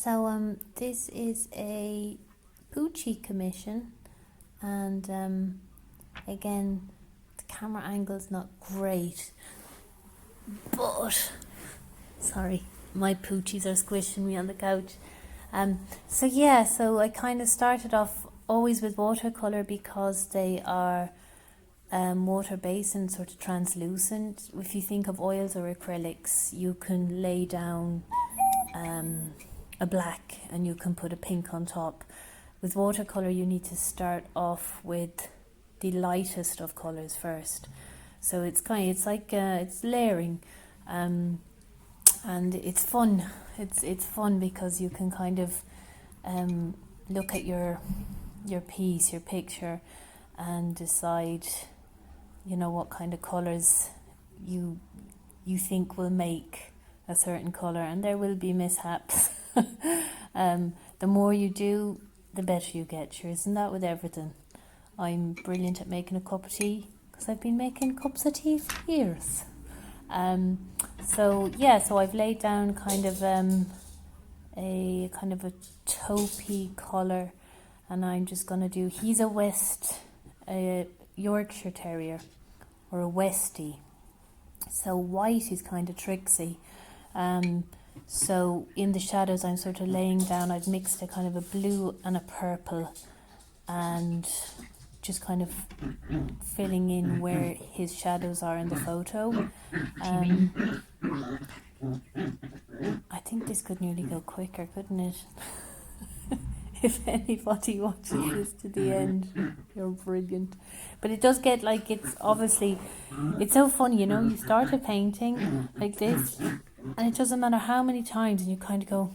So this is a Poochie commission, and again, the camera angle's not great, but sorry, my Poochies are squishing me on the couch. So I kind of started off always with watercolor because they are water-based and sort of translucent. If you think of oils or acrylics, you can lay down a black and you can put a pink on top. With watercolor, you need to start off with the lightest of colors first. So it's layering, and it's fun. It's fun because you can kind of look at your piece, your picture, and decide, what kind of colours you think will make a certain colour, and there will be mishaps. The more you do, the better you get. Sure, isn't that with everything? I'm brilliant at making a cup of tea because I've been making cups of tea for years. So I've laid down kind of a taupey colour, and I'm just going to do, he's a Yorkshire Terrier, or a Westie. So white is kind of tricksy. So in the shadows, I'm sort of laying down, I've mixed a kind of a blue and a purple, and just kind of filling in where his shadows are in the photo. I think this could nearly go quicker, couldn't it? If anybody watches this to the end, you're brilliant. But it does get it's so funny, you start a painting like this, and it doesn't matter how many times, and you kind of go,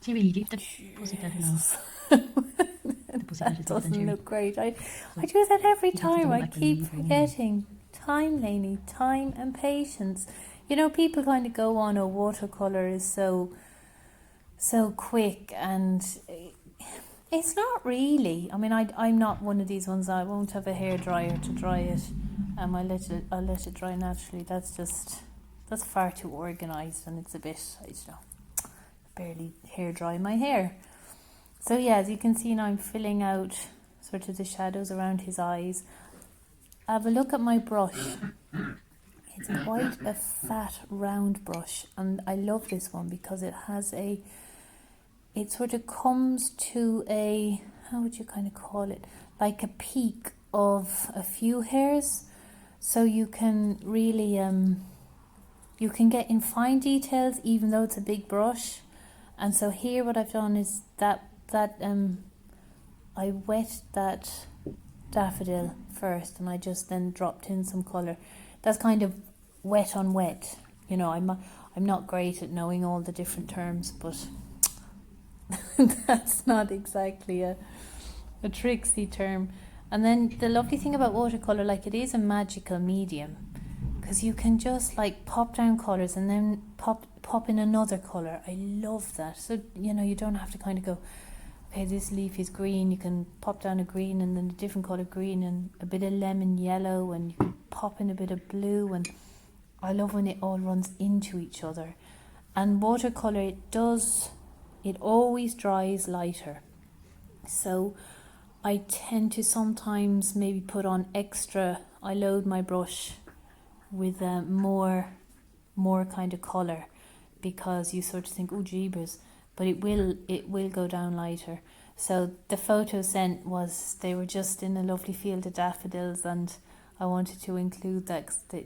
Jesus. That doesn't look great. I do that every time. I keep forgetting. Time, Lainey, time and patience. People kind of go on, watercolour is so quick, and it's not really. I mean, I'm not one of these ones. I won't have a hairdryer to dry it. I'll let it dry naturally. That's far too organised, and it's a bit, barely hair dry my hair. So as you can see now, I'm filling out sort of the shadows around his eyes. Have a look at my brush. It's quite a fat, round brush, and I love this one because it sort of comes to a, how would you kind of call it, like a peak of a few hairs, so you can really you can get in fine details even though it's a big brush. And so here what I've done is that I wet that daffodil first, and I just then dropped in some colour. That's kind of wet on wet. I'm not great at knowing all the different terms, but that's not exactly a tricksy term. And then the lovely thing about watercolour, it is a magical medium, because you can just pop down colours and then pop in another colour. I love that. So you don't have to kind of go, okay, this leaf is green, you can pop down a green and then a different colour green and a bit of lemon yellow, and you can pop in a bit of blue, and I love when it all runs into each other. And watercolour, it always dries lighter. So I tend to sometimes maybe put on extra, I load my brush with more kind of colour, because you sort of think, oh jeebers, but it will go down lighter. So the photo sent they were just in a lovely field of daffodils, and I wanted to include that because the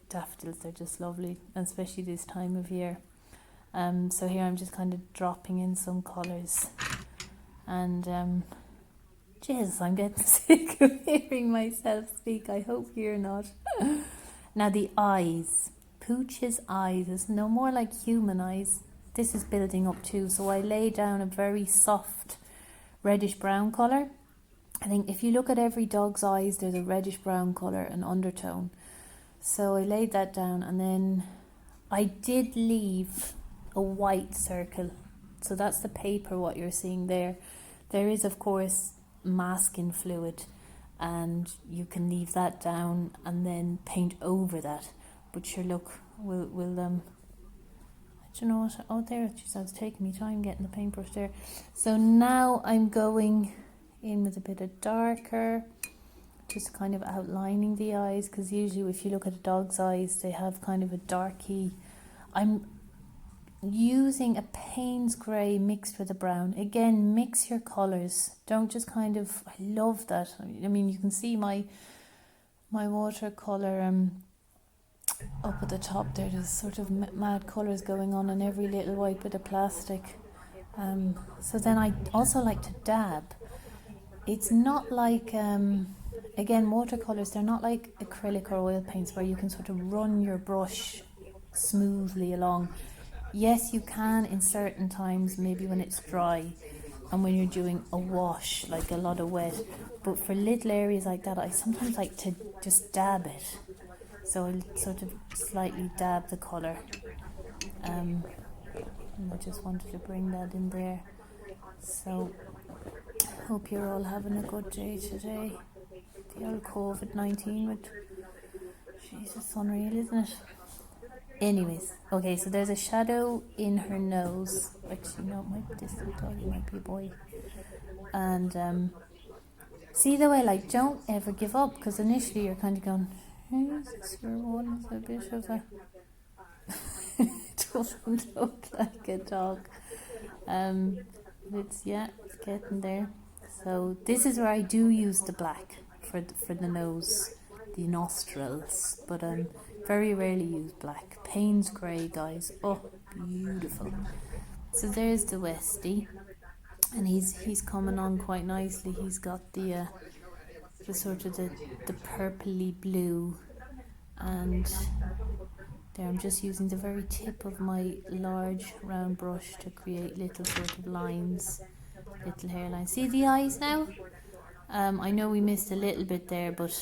daffodils, they're just lovely, and especially this time of year. So here I'm just kind of dropping in some colours, and Jesus, I'm getting sick of hearing myself speak. I hope you're not. Now the eyes, Pooch's eyes, is no more like human eyes. This is building up too, so I lay down a very soft reddish brown colour. I think if you look at every dog's eyes, there's a reddish brown colour, an undertone. So I laid that down, and then I did leave a white circle. So that's the paper, what you're seeing there. There is, of course, masking fluid, and you can leave that down and then paint over that. But sure, look, we'll Do you know what? Oh, there, geez, it's taking me time getting the paintbrush there. So now I'm going in with a bit of darker, just kind of outlining the eyes, because usually if you look at a dog's eyes, they have kind of a darky. I'm using a Payne's grey mixed with a brown. Again, mix your colours. Don't just kind of, I love that. I mean, you can see my watercolour up at the top there. There's sort of mad colours going on every little white bit of plastic. So then I also like to dab. It's not like, again, watercolours, they're not like acrylic or oil paints where you can sort of run your brush smoothly along. Yes, you can in certain times, maybe when it's dry and when you're doing a wash, like a lot of wet. But for little areas like that, I sometimes like to just dab it. So I'll sort of slightly dab the colour. And I just wanted to bring that in there. So hope you're all having a good day today. The old COVID-19 with, Jesus, unreal, isn't it? Anyways, okay, so there's a shadow in her nose. Actually, no, it might be this little dog, it might be a boy. And see the way, like, don't ever give up, because initially you're kind of going, is this your one? It's a bit of a... It doesn't look like a dog. It's getting there. So this is where I do use the black for the nose, the nostrils, but very rarely use black. Payne's grey, guys. Oh, beautiful. So there's the Westie, and he's coming on quite nicely. He's got the sort of the purpley blue, and there I'm just using the very tip of my large round brush to create little sort of lines, little hairlines. See the eyes now? I know we missed a little bit there, but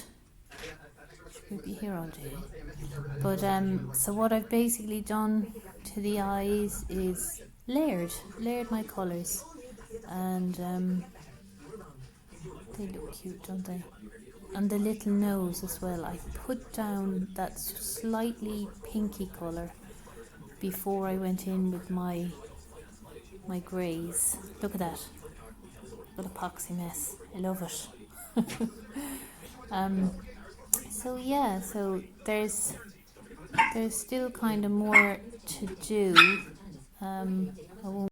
should we be here all day? But so what I've basically done to the eyes is layered my colours, and they look cute, don't they? And the little nose as well. I put down that slightly pinky colour before I went in with my greys. Look at that. Little epoxy mess. I love it. So yeah, so there's still kind of more to do. I won't